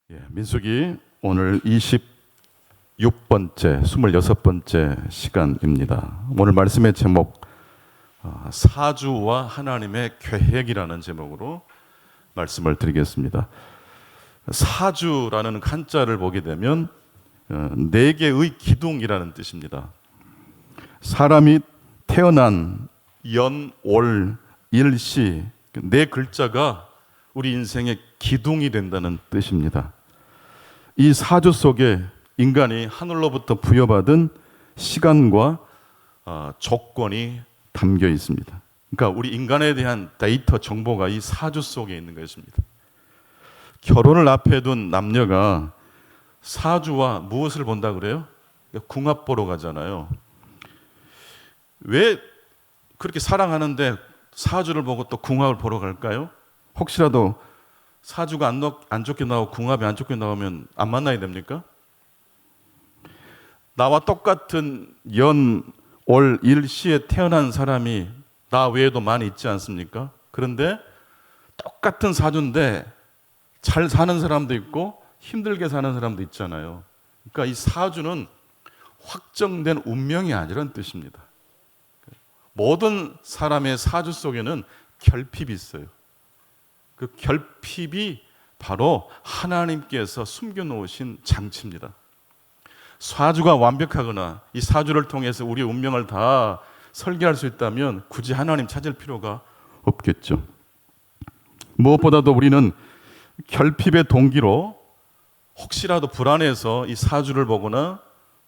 민수기 오늘 26번째, 26번째 시간입니다. 오늘 말씀의 제목 사주와 하나님의 계획이라는 제목으로 말씀을 드리겠습니다. 사주라는 한자를 보게 되면 네 개의 기둥이라는 뜻입니다. 사람이 태어난 연, 월, 일시 네 글자가 우리 인생의 기둥이 된다는 뜻입니다. 이 사주 속에 인간이 하늘로부터 부여받은 시간과 조건이 담겨 있습니다. 그러니까 우리 인간에 대한 데이터 정보가 이 사주 속에 있는 것입니다. 결혼을 앞에 둔 남녀가 사주와 무엇을 본다 그래요? 궁합 보러 가잖아요. 왜 그렇게 사랑하는데 사주를 보고 또 궁합을 보러 갈까요? 혹시라도 사주가 안 좋게 나오고 궁합이 안 좋게 나오면 안 만나야 됩니까? 나와 똑같은 연, 월, 일, 시에 태어난 사람이 나 외에도 많이 있지 않습니까? 그런데 똑같은 사주인데 잘 사는 사람도 있고 힘들게 사는 사람도 있잖아요. 그러니까 이 사주는 확정된 운명이 아니라는 뜻입니다. 모든 사람의 사주 속에는 결핍이 있어요. 그 결핍이 바로 하나님께서 숨겨놓으신 장치입니다. 사주가 완벽하거나 이 사주를 통해서 우리의 운명을 다 설계할 수 있다면 굳이 하나님 찾을 필요가 없겠죠. 무엇보다도 우리는 결핍의 동기로 혹시라도 불안해서 이 사주를 보거나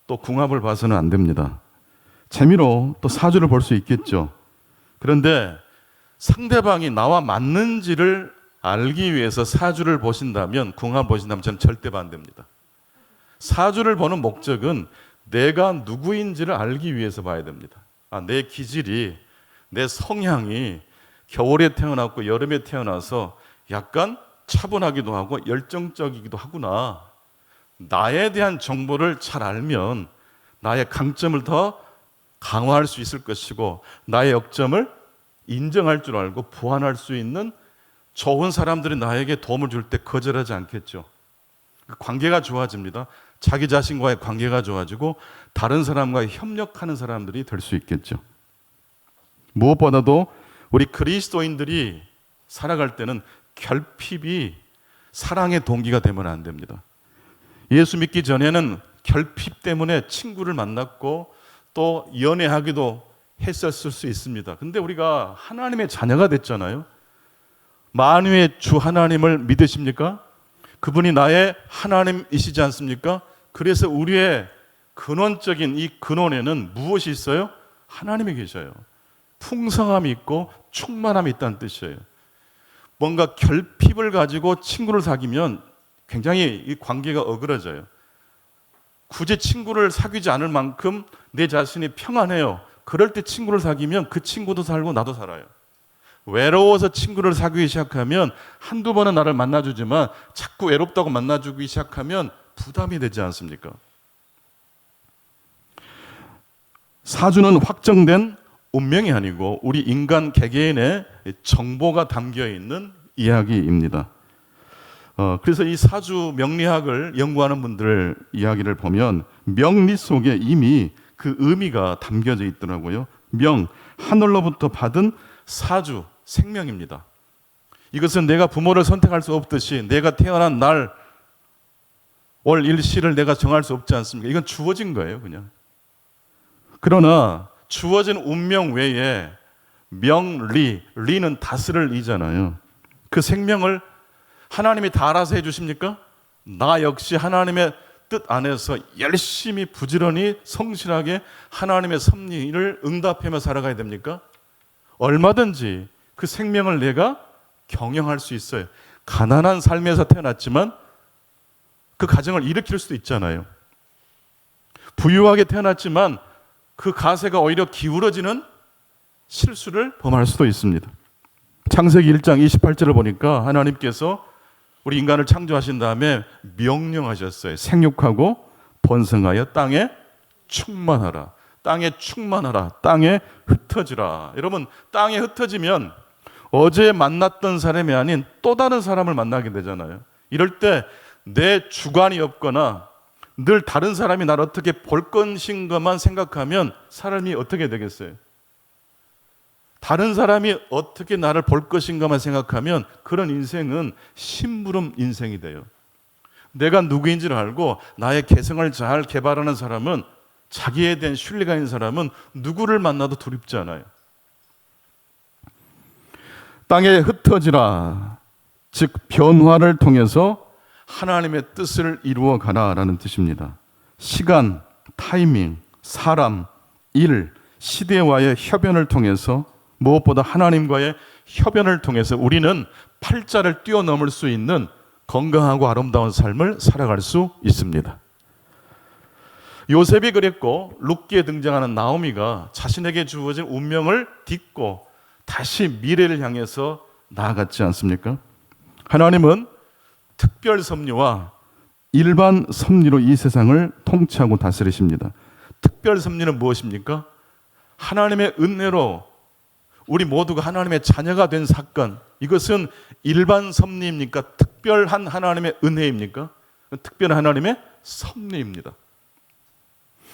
또 궁합을 봐서는 안 됩니다. 재미로 또 사주를 볼 수 있겠죠. 그런데 상대방이 나와 맞는지를 알기 위해서 사주를 보신다면, 궁합을 보신다면 저는 절대 반대입니다. 사주를 보는 목적은 내가 누구인지를 알기 위해서 봐야 됩니다. 내 기질이, 내 성향이 겨울에 태어났고 여름에 태어나서 약간 차분하기도 하고 열정적이기도 하구나. 나에 대한 정보를 잘 알면 나의 강점을 더 강화할 수 있을 것이고 나의 약점을 인정할 줄 알고 보완할 수 있는 좋은 사람들이 나에게 도움을 줄 때 거절하지 않겠죠. 관계가 좋아집니다. 자기 자신과의 관계가 좋아지고 다른 사람과 협력하는 사람들이 될 수 있겠죠. 무엇보다도 우리 그리스도인들이 살아갈 때는 결핍이 사랑의 동기가 되면 안 됩니다. 예수 믿기 전에는 결핍 때문에 친구를 만났고 또 연애하기도 했었을 수 있습니다. 근데 우리가 하나님의 자녀가 됐잖아요. 만유의 주 하나님을 믿으십니까? 그분이 나의 하나님이시지 않습니까? 그래서 우리의 근원적인 이 근원에는 무엇이 있어요? 하나님이 계셔요. 풍성함이 있고 충만함이 있다는 뜻이에요. 뭔가 결핍을 가지고 친구를 사귀면 굉장히 이 관계가 어그러져요. 굳이 친구를 사귀지 않을 만큼 내 자신이 평안해요. 그럴 때 친구를 사귀면 그 친구도 살고 나도 살아요. 외로워서 친구를 사귀기 시작하면 한두 번은 나를 만나주지만 자꾸 외롭다고 만나주기 시작하면 부담이 되지 않습니까? 사주는 확정된 운명이 아니고 우리 인간 개개인의 정보가 담겨있는 이야기입니다. 그래서 이 사주 명리학을 연구하는 분들 이야기를 보면 명리 속에 이미 그 의미가 담겨져 있더라고요. 명, 하늘로부터 받은 사주, 생명입니다. 이것은 내가 부모를 선택할 수 없듯이 내가 태어난 날, 월, 일, 시를 내가 정할 수 없지 않습니까? 이건 주어진 거예요, 그냥. 그러나 주어진 운명 외에 명리, 리는 다스릴 리잖아요. 그 생명을 하나님이 다 알아서 해주십니까? 나 역시 하나님의 뜻 안에서 열심히 부지런히 성실하게 하나님의 섭리를 응답하며 살아가야 됩니까? 얼마든지 그 생명을 내가 경영할 수 있어요. 가난한 삶에서 태어났지만 그 가정을 일으킬 수도 있잖아요. 부유하게 태어났지만 그 가세가 오히려 기울어지는 실수를 범할 수도 있습니다. 창세기 1장 28절을 보니까 하나님께서 우리 인간을 창조하신 다음에 명령하셨어요. 생육하고 번성하여 땅에 충만하라. 땅에 충만하라. 땅에 흩어지라. 여러분, 땅에 흩어지면 어제 만났던 사람이 아닌 또 다른 사람을 만나게 되잖아요. 이럴 때 내 주관이 없거나 늘 다른 사람이 나를 어떻게 볼 것인가만 생각하면 사람이 어떻게 되겠어요? 다른 사람이 어떻게 나를 볼 것인가만 생각하면 그런 인생은 심부름 인생이 돼요. 내가 누구인지를 알고 나의 개성을 잘 개발하는 사람은, 자기에 대한 신뢰가 있는 사람은 누구를 만나도 두렵지 않아요. 땅에 흩어지라, 즉 변화를 통해서 하나님의 뜻을 이루어 가라라는 뜻입니다. 시간, 타이밍, 사람, 일, 시대와의 협연을 통해서, 무엇보다 하나님과의 협연을 통해서 우리는 팔자를 뛰어넘을 수 있는 건강하고 아름다운 삶을 살아갈 수 있습니다. 요셉이 그랬고, 룻기에 등장하는 나오미가 자신에게 주어진 운명을 딛고 다시 미래를 향해서 나아갔지 않습니까? 하나님은 특별 섭리와 일반 섭리로 이 세상을 통치하고 다스리십니다. 특별 섭리는 무엇입니까? 하나님의 은혜로 우리 모두가 하나님의 자녀가 된 사건, 이것은 일반 섭리입니까? 특별한 하나님의 은혜입니까? 특별한 하나님의 섭리입니다.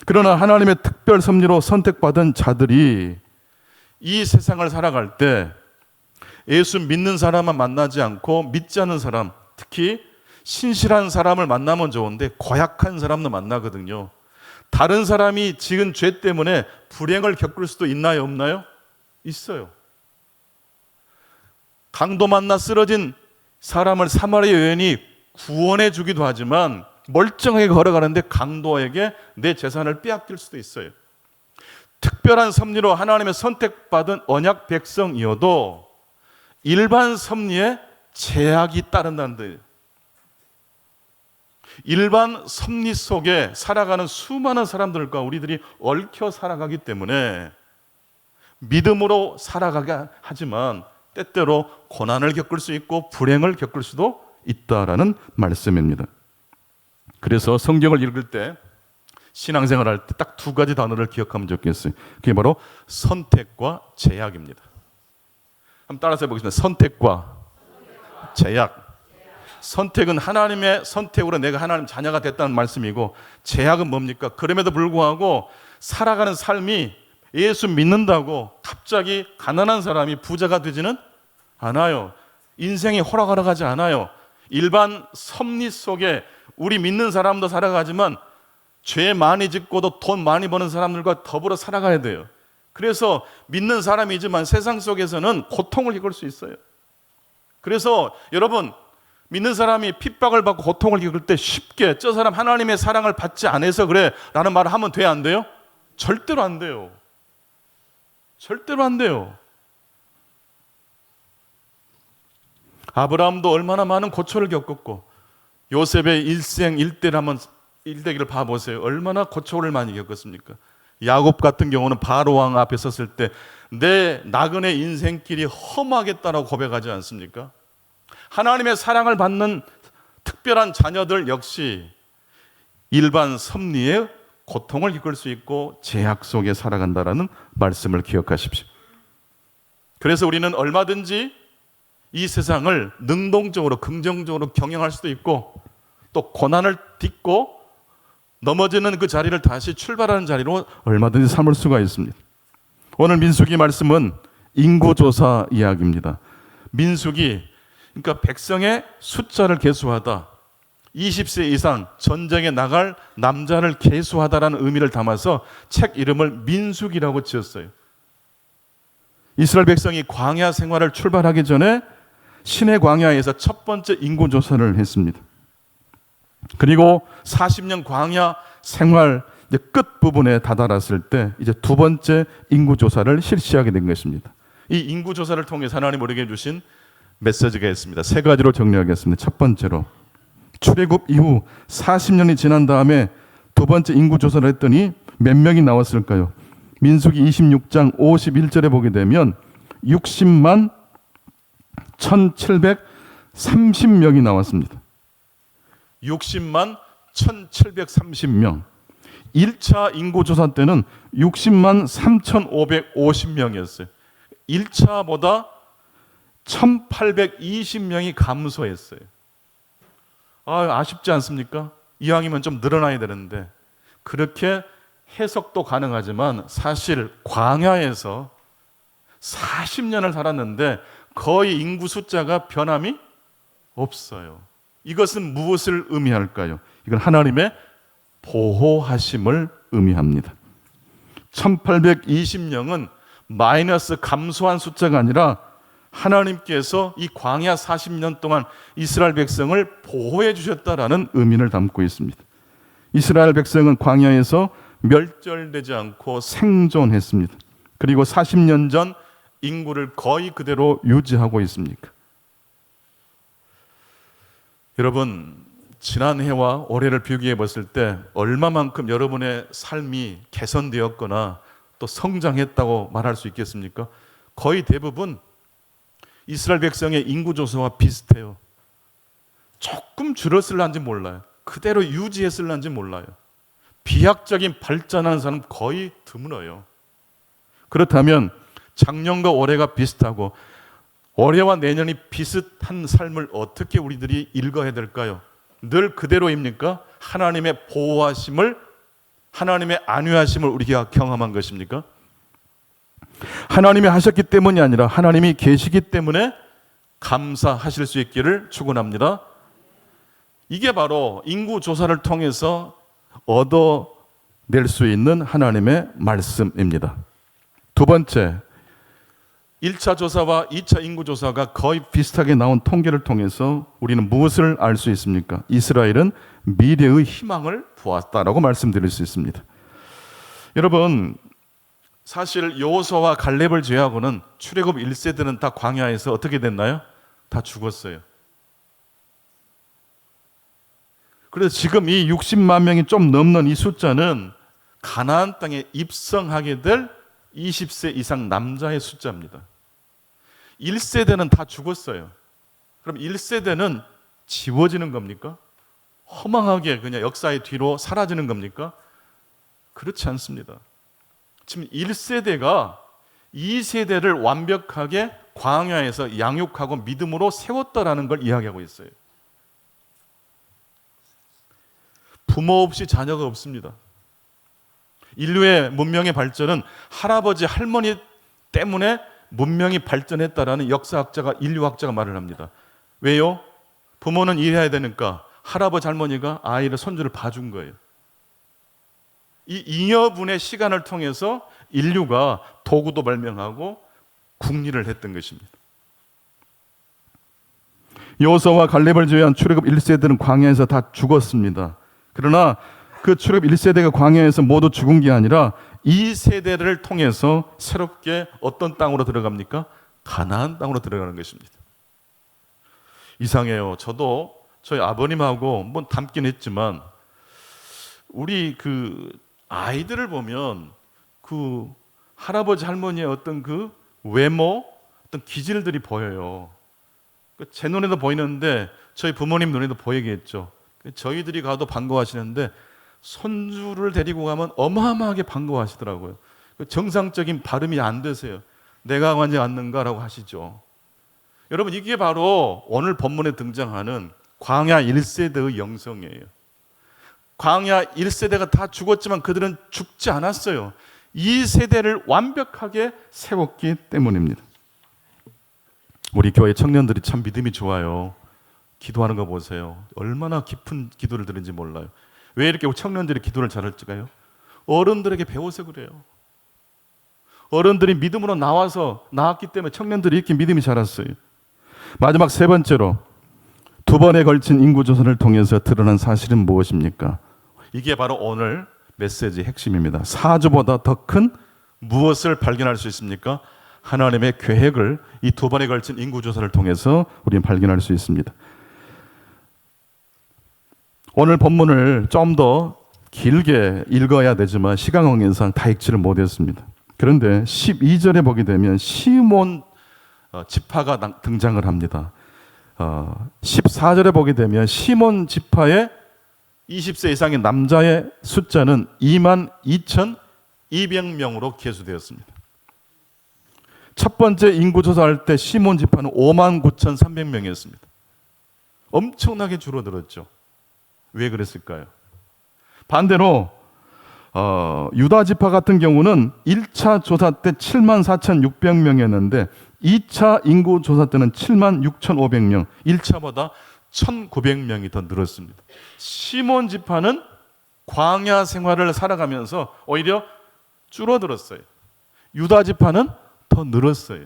그러나 하나님의 특별 섭리로 선택받은 자들이 이 세상을 살아갈 때 예수 믿는 사람만 만나지 않고 믿지 않는 사람, 특히 신실한 사람을 만나면 좋은데 고약한 사람도 만나거든요. 다른 사람이 지은 죄 때문에 불행을 겪을 수도 있나요, 없나요? 있어요. 강도 만나 쓰러진 사람을 사마리아 여인이 구원해 주기도 하지만 멀쩡하게 걸어가는데 강도에게 내 재산을 빼앗길 수도 있어요. 특별한 섭리로 하나님의 선택받은 언약 백성이어도 일반 섭리에 제약이 따른다는 뜻이에요. 일반 섭리 속에 살아가는 수많은 사람들과 우리들이 얽혀 살아가기 때문에 믿음으로 살아가게 하지만 때때로 고난을 겪을 수 있고 불행을 겪을 수도 있다라는 말씀입니다. 그래서 성경을 읽을 때, 신앙생활 할 때 딱 두 가지 단어를 기억하면 좋겠어요. 그게 바로 선택과 제약입니다. 한번 따라서 해보겠습니다. 선택과 제약. 선택은 하나님의 선택으로 내가 하나님 자녀가 됐다는 말씀이고, 제약은 뭡니까? 그럼에도 불구하고 살아가는 삶이 예수 믿는다고 갑자기 가난한 사람이 부자가 되지는 않아요. 인생이 호락호락 가지 않아요. 일반 섭리 속에 우리 믿는 사람도 살아가지만 죄 많이 짓고도 돈 많이 버는 사람들과 더불어 살아가야 돼요. 그래서 믿는 사람이지만 세상 속에서는 고통을 겪을 수 있어요. 그래서 여러분, 믿는 사람이 핍박을 받고 고통을 겪을 때 쉽게 저 사람 하나님의 사랑을 받지 않아서 그래 라는 말을 하면 돼요, 안 돼요? 절대로 안 돼요. 절대로 안 돼요. 아브라함도 얼마나 많은 고초를 겪었고, 요셉의 일생 일대기를 봐보세요. 얼마나 고초를 많이 겪었습니까? 야곱 같은 경우는 바로 왕 앞에 섰을 때 내 나그네 인생길이 험하겠다라고 고백하지 않습니까? 하나님의 사랑을 받는 특별한 자녀들 역시 일반 섭리에 고통을 겪을 수 있고 제약 속에 살아간다라는 말씀을 기억하십시오. 그래서 우리는 얼마든지 이 세상을 능동적으로 긍정적으로 경영할 수도 있고, 또 고난을 딛고 넘어지는 그 자리를 다시 출발하는 자리로 얼마든지 삼을 수가 있습니다. 오늘 민수기 말씀은 인구조사 이야기입니다. 민수기, 그러니까 백성의 숫자를 계수하다, 20세 이상 전쟁에 나갈 남자를 계수하다라는 의미를 담아서 책 이름을 민수기라고 지었어요. 이스라엘 백성이 광야 생활을 출발하기 전에 시내 광야에서 첫 번째 인구조사를 했습니다. 그리고 40년 광야 생활 이제 끝 부분에 다다랐을 때 이제 두 번째 인구조사를 실시하게 된 것입니다. 이 인구조사를 통해서 하나님 우리에게 주신 메시지가 있습니다. 세 가지로 정리하겠습니다. 첫 번째로, 출애굽 이후 40년이 지난 다음에 두 번째 인구조사를 했더니 몇 명이 나왔을까요? 민수기 26장 51절에 보게 되면 60만 1730명이 나왔습니다. 60만 1730명. 1차 인구조사 때는 60만 3550명이었어요. 1차보다 1820명이 감소했어요. 아쉽지 않습니까? 이왕이면 좀 늘어나야 되는데 그렇게 해석도 가능하지만 사실 광야에서 40년을 살았는데 거의 인구 숫자가 변함이 없어요. 이것은 무엇을 의미할까요? 이건 하나님의 보호하심을 의미합니다. 1820명은 마이너스 감소한 숫자가 아니라 하나님께서 이 광야 40년 동안 이스라엘 백성을 보호해 주셨다라는 의미를 담고 있습니다. 이스라엘 백성은 광야에서 멸절되지 않고 생존했습니다. 그리고 40년 전 인구를 거의 그대로 유지하고 있습니까? 여러분, 지난해와 올해를 비교해 봤을 때 얼마만큼 여러분의 삶이 개선되었거나 또 성장했다고 말할 수 있겠습니까? 거의 대부분 이스라엘 백성의 인구 조사와 비슷해요. 조금 줄었을런지 몰라요. 그대로 유지했을런지 몰라요. 비약적인 발전하는 사람 거의 드물어요. 그렇다면 작년과 올해가 비슷하고 올해와 내년이 비슷한 삶을 어떻게 우리들이 읽어야 될까요? 늘 그대로입니까? 하나님의 보호하심을, 하나님의 안위하심을 우리가 경험한 것입니까? 하나님이 하셨기 때문이 아니라 하나님이 계시기 때문에 감사하실 수 있기를 축원합니다. 이게 바로 인구 조사를 통해서 얻어낼 수 있는 하나님의 말씀입니다. 두 번째, 1차 조사와 2차 인구 조사가 거의 비슷하게 나온 통계를 통해서 우리는 무엇을 알 수 있습니까? 이스라엘은 미래의 희망을 보았다라고 말씀드릴 수 있습니다. 여러분, 사실 여호수아와 갈렙을 제외하고는 출애굽 1세들은 다 광야에서 어떻게 됐나요? 다 죽었어요. 그래서 지금 이 60만 명이 좀 넘는 이 숫자는 가나안 땅에 입성하게 될 20세 이상 남자의 숫자입니다. 1세대는 다 죽었어요. 그럼 1세대는 지워지는 겁니까? 허망하게 그냥 역사의 뒤로 사라지는 겁니까? 그렇지 않습니다. 지금 1세대가 2세대를 완벽하게 광야에서 양육하고 믿음으로 세웠다라는 걸 이야기하고 있어요. 부모 없이 자녀가 없습니다. 인류의 문명의 발전은 할아버지, 할머니 때문에 문명이 발전했다라는 역사학자가, 인류학자가 말을 합니다. 왜요? 부모는 일해야 되니까 할아버지, 할머니가 아이를, 손주를 봐준 거예요. 이 잉여분의 시간을 통해서 인류가 도구도 발명하고 국리를 했던 것입니다. 여호수아와 갈렙을 제외한 출애굽 1세들은 광야에서 다 죽었습니다. 그러나 그 출애굽 1세대가 광야에서 모두 죽은 게 아니라 2세대를 통해서 새롭게 어떤 땅으로 들어갑니까? 가나안 땅으로 들어가는 것입니다. 이상해요. 저도 저희 아버님하고 뭐 닮긴 했지만 우리 그 아이들을 보면 그 할아버지 할머니의 어떤 그 외모, 어떤 기질들이 보여요. 제 눈에도 보이는데 저희 부모님 눈에도 보이겠죠. 저희들이 가도 반가워하시는데 손주를 데리고 가면 어마어마하게 반가워하시더라고요. 정상적인 발음이 안 되세요. 내가 언제 왔는가라고 하시죠. 여러분, 이게 바로 오늘 본문에 등장하는 광야 1세대의 영성이에요. 광야 1세대가 다 죽었지만 그들은 죽지 않았어요. 2세대를 완벽하게 세웠기 때문입니다. 우리 교회 청년들이 참 믿음이 좋아요. 기도하는 거 보세요. 얼마나 깊은 기도를 드는지 몰라요. 왜 이렇게 청년들이 기도를 잘할까요? 어른들에게 배워서 그래요. 어른들이 믿음으로 나왔기 때문에 청년들이 이렇게 믿음이 자랐어요. 마지막 세 번째로, 두 번에 걸친 인구조사를 통해서 드러난 사실은 무엇입니까? 이게 바로 오늘 메시지의 핵심입니다. 사주보다 더 큰 무엇을 발견할 수 있습니까? 하나님의 계획을 이 두 번에 걸친 인구조사를 통해서 우리는 발견할 수 있습니다. 오늘 본문을 좀 더 길게 읽어야 되지만 시간 관계상 다 읽지를 못했습니다. 그런데 12절에 보게 되면 시몬 지파가 등장을 합니다. 14절에 보게 되면 시몬 지파의 20세 이상의 남자의 숫자는 22,200명으로 계수되었습니다. 첫 번째 인구조사할 때 시몬 지파는 59,300명이었습니다. 엄청나게 줄어들었죠. 왜 그랬을까요? 반대로 유다 지파 같은 경우는 1차 조사 때 74,600명이었는데 2차 인구 조사 때는 76,500명, 1차보다 1,900명이 더 늘었습니다. 시몬 지파는 광야 생활을 살아가면서 오히려 줄어들었어요. 유다 지파는 더 늘었어요.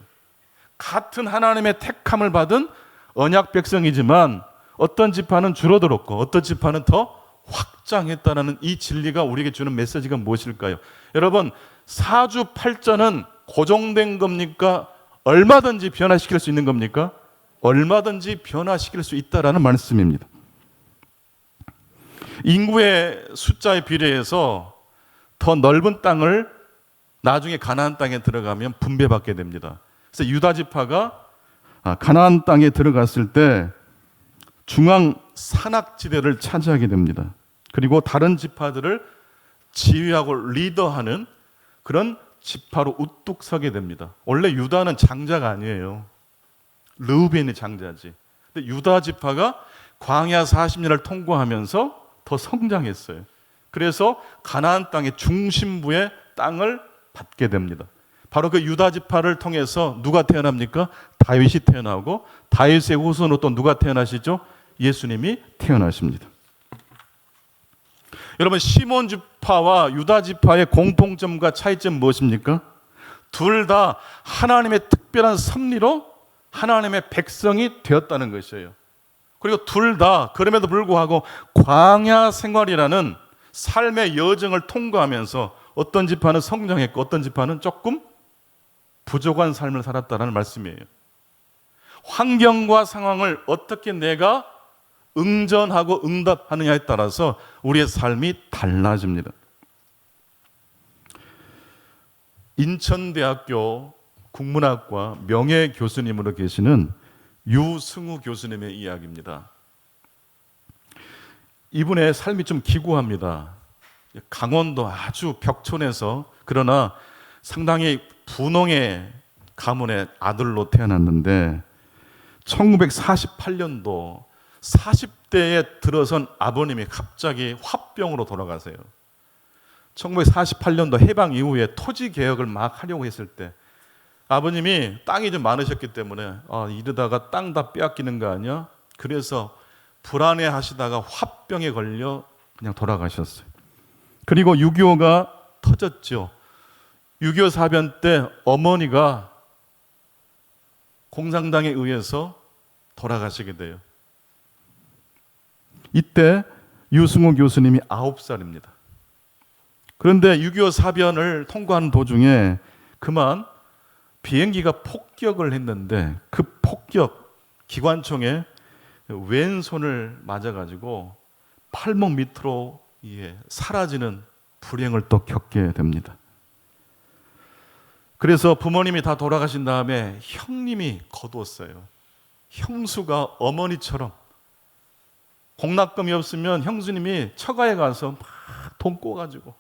같은 하나님의 택함을 받은 언약 백성이지만 어떤 지파는 줄어들었고 어떤 지파는 더 확장했다는 이 진리가 우리에게 주는 메시지가 무엇일까요? 여러분, 사주팔자는 고정된 겁니까? 얼마든지 변화시킬 수 있는 겁니까? 얼마든지 변화시킬 수 있다라는 말씀입니다. 인구의 숫자에 비례해서 더 넓은 땅을 나중에 가나안 땅에 들어가면 분배받게 됩니다. 그래서 유다 지파가 가나안 땅에 들어갔을 때 중앙 산악지대를 차지하게 됩니다. 그리고 다른 지파들을 지휘하고 리더하는 그런 지파로 우뚝 서게 됩니다. 원래 유다는 장자가 아니에요. 르우벤이 장자지. 근데 유다 지파가 광야 40년을 통과하면서 더 성장했어요. 그래서 가나안 땅의 중심부의 땅을 받게 됩니다. 바로 그 유다 지파를 통해서 누가 태어납니까? 다윗이 태어나고 다윗의 후손으로 또 누가 태어나시죠? 예수님이 태어나십니다. 여러분, 시몬 지파와 유다 지파의 공통점과 차이점 무엇입니까? 둘 다 하나님의 특별한 섭리로 하나님의 백성이 되었다는 것이에요. 그리고 둘 다 그럼에도 불구하고 광야 생활이라는 삶의 여정을 통과하면서 어떤 지파는 성장했고 어떤 지파는 조금 부족한 삶을 살았다는 말씀이에요. 환경과 상황을 어떻게 내가 응전하고 응답하느냐에 따라서 우리의 삶이 달라집니다. 인천대학교 국문학과 명예교수님으로 계시는 유승우 교수님의 이야기입니다. 이분의 삶이 좀 기구합니다. 강원도 아주 벽촌에서 그러나 상당히 분홍의 가문의 아들로 태어났는데 1948년도 40대에 들어선 아버님이 갑자기 화병으로 돌아가세요. 1948년도 해방 이후에 토지 개혁을 막 하려고 했을 때 아버님이 땅이 좀 많으셨기 때문에 이러다가 땅 다 빼앗기는 거 아니야? 그래서 불안해 하시다가 화병에 걸려 그냥 돌아가셨어요. 그리고 6.25가 터졌죠. 6.25 사변 때 어머니가 공산당에 의해서 돌아가시게 돼요. 이때 유승우 교수님이 9살입니다. 그런데 6.25 사변을 통과하는 도중에 그만 비행기가 폭격을 했는데 그 폭격 기관총에 왼손을 맞아가지고 팔목 밑으로 사라지는 불행을 또 겪게 됩니다. 그래서 부모님이 다 돌아가신 다음에 형님이 거두었어요. 형수가 어머니처럼 공납금이 없으면 형수님이 처가에 가서 막 돈 꿔가지고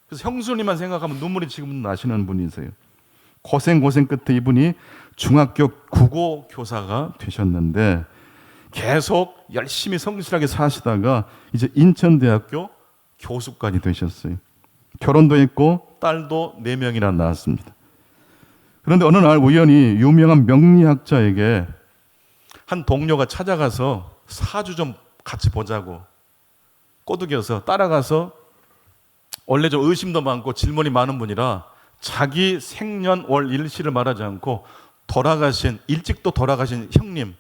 그래서 형수님만 생각하면 눈물이 지금 나시는 분이세요. 고생 끝에 이분이 중학교 국어 교사가 되셨는데 계속 열심히 성실하게 사시다가 이제 인천대학교 교수까지 되셨어요. 결혼도 했고 딸도 4명이나 낳았습니다. 그런데 어느 날 우연히 유명한 명리학자에게 한 동료가 찾아가서 사주 좀 같이 보자고 꼬드겨서 따라가서 원래 좀 의심도 많고 질문이 많은 분이라 자기 생년월 일시를 말하지 않고 일찍 돌아가신 형님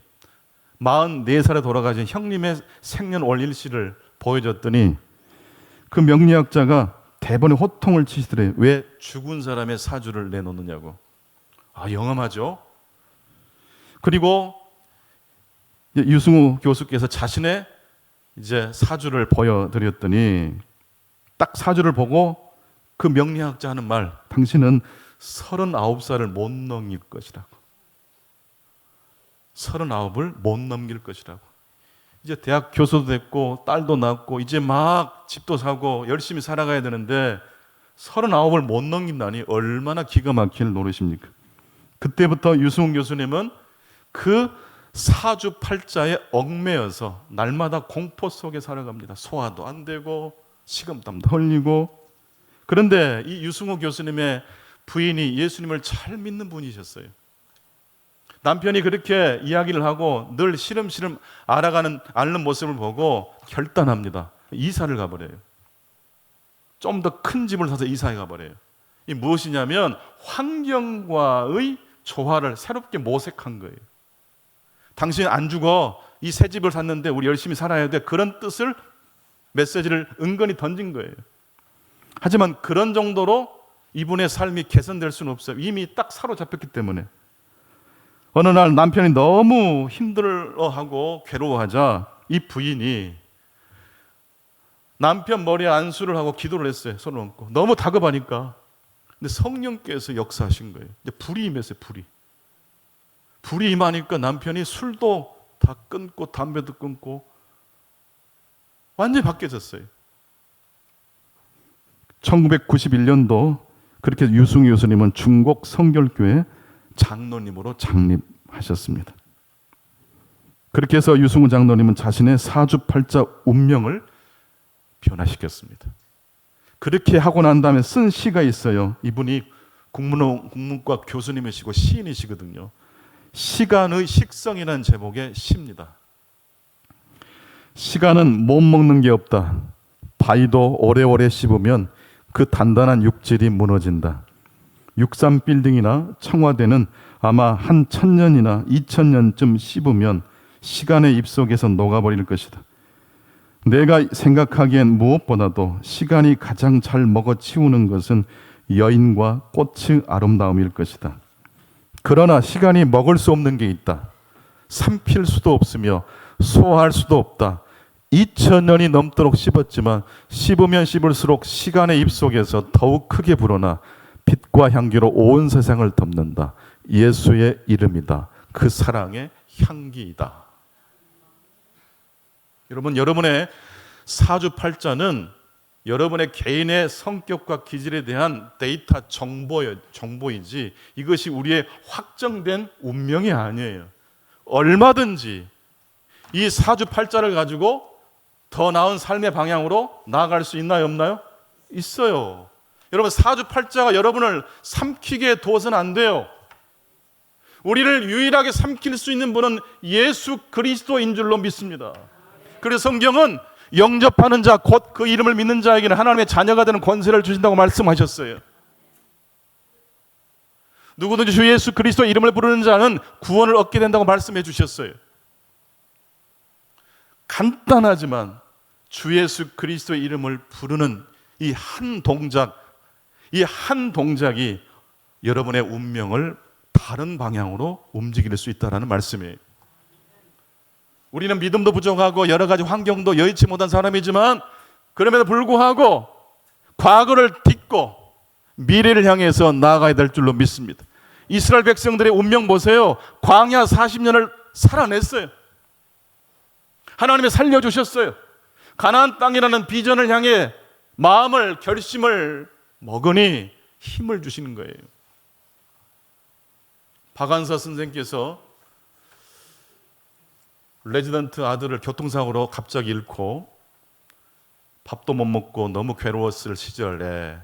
44살에 돌아가신 형님의 생년월 일시를 보여줬더니 그 명리학자가 대번에 호통을 치시더래요. 왜 죽은 사람의 사주를 내놓느냐고. 영험하죠. 그리고 유승우 교수께서 자신의 이제 사주를 보여드렸더니 딱 사주를 보고 그 명리학자 하는 말, 당신은 39살을 못 넘길 것이라고. 39을 못 넘길 것이라고. 이제 대학 교수도 됐고 딸도 낳고 이제 막 집도 사고 열심히 살아가야 되는데 39을 못 넘긴다니 얼마나 기가 막힐 노릇입니까? 그때부터 유승훈 교수님은 그 사주팔자에 얽매여서 날마다 공포 속에 살아갑니다. 소화도 안 되고 식은땀도 흘리고. 그런데 이 유승호 교수님의 부인이 예수님을 잘 믿는 분이셨어요. 남편이 그렇게 이야기를 하고 늘 시름시름 앓는 모습을 보고 결단합니다. 이사를 가버려요. 좀 더 큰 집을 사서 이사해 가버려요. 이 무엇이냐면 환경과의 조화를 새롭게 모색한 거예요. 당신 안 죽어. 이 새 집을 샀는데 우리 열심히 살아야 돼. 그런 뜻을, 메시지를 은근히 던진 거예요. 하지만 그런 정도로 이분의 삶이 개선될 수는 없어요. 이미 딱 사로잡혔기 때문에. 어느 날 남편이 너무 힘들어하고 괴로워하자 이 부인이 남편 머리에 안수를 하고 기도를 했어요. 손을 얹고. 너무 다급하니까. 근데 성령께서 역사하신 거예요. 이제 불이 임했어요. 불이 임하니까 남편이 술도 다 끊고 담배도 끊고 완전히 바뀌어졌어요. 1991년도 그렇게 유승희 교수님은 중곡 성결교회 장로님으로 창립하셨습니다. 그렇게 해서 유승우 장로님은 자신의 사주팔자 운명을 변화시켰습니다. 그렇게 하고 난 다음에 쓴 시가 있어요. 이분이 국문과 교수님이시고 시인이시거든요. 시간의 식성이라는 제목의 시입니다. 시간은 못 먹는 게 없다. 바위도 오래오래 씹으면 그 단단한 육질이 무너진다. 63빌딩이나 청와대는 아마 한 1000년이나 2000년쯤 씹으면 시간의 입속에서 녹아버릴 것이다. 내가 생각하기엔 무엇보다도 시간이 가장 잘 먹어치우는 것은 여인과 꽃의 아름다움일 것이다. 그러나 시간이 먹을 수 없는 게 있다. 삼킬 수도 없으며 소화할 수도 없다. 2000년이 넘도록 씹었지만 씹으면 씹을수록 시간의 입속에서 더욱 크게 불어나 빛과 향기로 온 세상을 덮는다. 예수의 이름이다. 그 사랑의 향기이다. 여러분, 여러분의 사주팔자는 여러분의 개인의 성격과 기질에 대한 데이터 정보이지 이것이 우리의 확정된 운명이 아니에요. 얼마든지 이 사주팔자를 가지고 더 나은 삶의 방향으로 나아갈 수 있나요, 없나요? 있어요. 여러분, 사주팔자가 여러분을 삼키게 둬서는 안 돼요. 우리를 유일하게 삼킬 수 있는 분은 예수 그리스도인 줄로 믿습니다. 그래서 성경은 영접하는 자, 곧 그 이름을 믿는 자에게는 하나님의 자녀가 되는 권세를 주신다고 말씀하셨어요. 누구든지 주 예수 그리스도의 이름을 부르는 자는 구원을 얻게 된다고 말씀해 주셨어요. 간단하지만 주 예수 그리스도의 이름을 부르는 이 한 동작이 여러분의 운명을 다른 방향으로 움직일 수 있다는 말씀이에요. 우리는 믿음도 부족하고 여러 가지 환경도 여의치 못한 사람이지만 그럼에도 불구하고 과거를 딛고 미래를 향해서 나아가야 될 줄로 믿습니다. 이스라엘 백성들의 운명 보세요. 광야 40년을 살아냈어요. 하나님이 살려주셨어요. 가나안 땅이라는 비전을 향해 마음을, 결심을 먹으니 힘을 주시는 거예요. 박한서 선생께서 레지던트 아들을 교통사고로 갑자기 잃고 밥도 못 먹고 너무 괴로웠을 시절에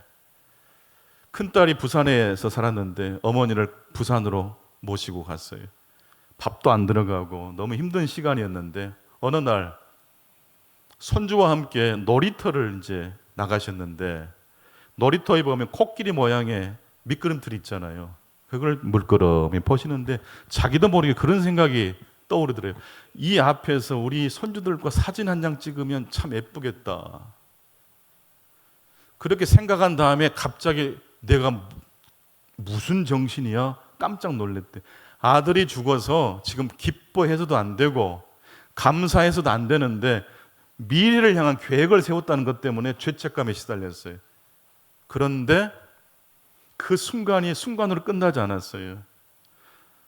큰딸이 부산에서 살았는데 어머니를 부산으로 모시고 갔어요. 밥도 안 들어가고 너무 힘든 시간이었는데 어느 날 손주와 함께 놀이터를 이제 나가셨는데 놀이터에 보면 코끼리 모양의 미끄럼틀이 있잖아요. 그걸 물끄러미 보시는데 자기도 모르게 그런 생각이 떠오르더래요. 이 앞에서 우리 손주들과 사진 한 장 찍으면 참 예쁘겠다. 그렇게 생각한 다음에 갑자기 내가 무슨 정신이야? 깜짝 놀랐대. 아들이 죽어서 지금 기뻐해서도 안 되고 감사해서도 안 되는데 미래를 향한 계획을 세웠다는 것 때문에 죄책감에 시달렸어요. 그런데 그 순간이 순간으로 끝나지 않았어요.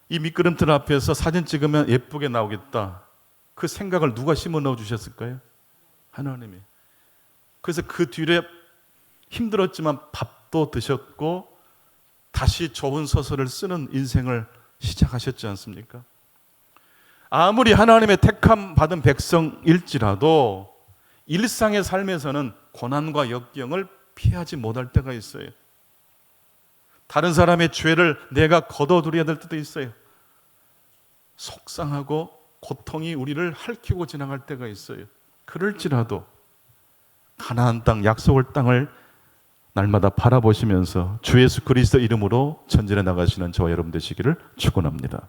이 미끄럼틀 앞에서 사진 찍으면 예쁘게 나오겠다. 그 생각을 누가 심어 넣어 주셨을까요? 하나님이. 그래서 그 뒤에 힘들었지만 밥도 드셨고 다시 좋은 소설을 쓰는 인생을 시작하셨지 않습니까? 아무리 하나님의 택함 받은 백성일지라도 일상의 삶에서는 고난과 역경을 피하지 못할 때가 있어요. 다른 사람의 죄를 내가 걷어들여야 될 때도 있어요. 속상하고 고통이 우리를 핥히고 지나갈 때가 있어요. 그럴지라도 가나안 땅, 약속의 땅을 날마다 바라보시면서 주 예수 그리스도 이름으로 전진해 나가시는 저와 여러분 되시기를 축원합니다.